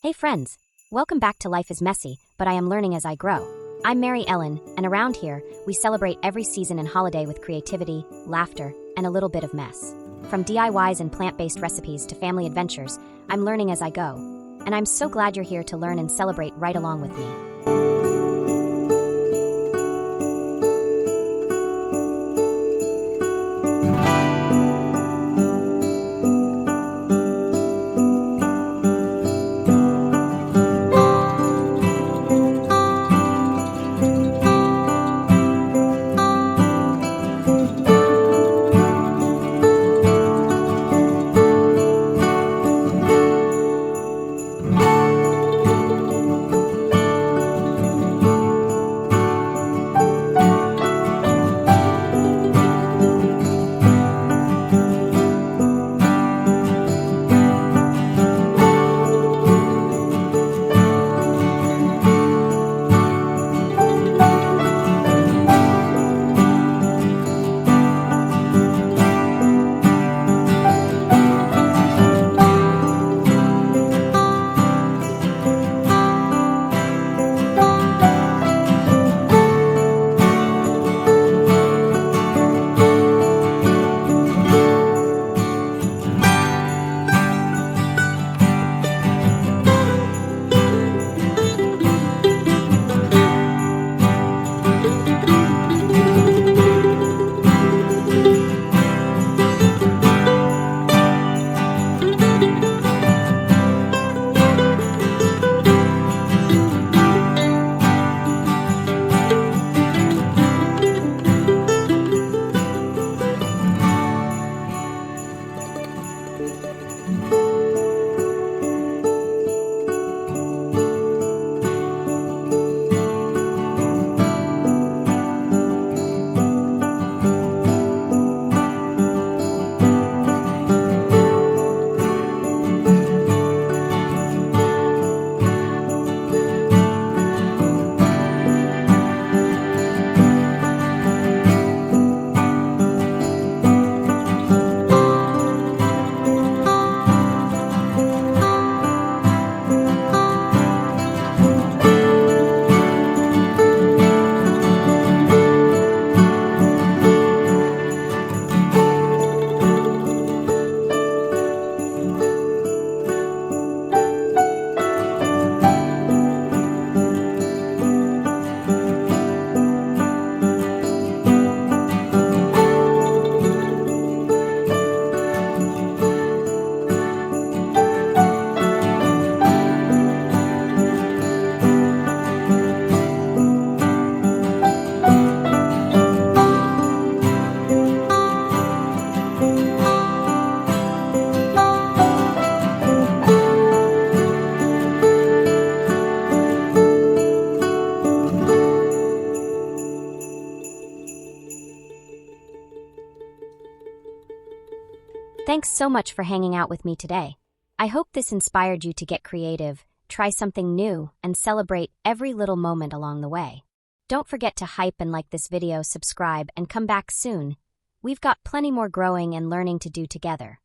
Hey friends! Welcome back to Life is Messy, but I am learning as I grow. I'm Mary Ellen, and around here, we celebrate every season and holiday with creativity, laughter, and a little bit of mess. From DIYs and plant-based recipes to family adventures, I'm learning as I go. And I'm so glad you're here to learn and celebrate right along with me. Thanks so much for hanging out with me today. I hope this inspired you to get creative, try something new, and celebrate every little moment along the way. Don't forget to hype and like this video, subscribe, and come back soon. We've got plenty more growing and learning to do together.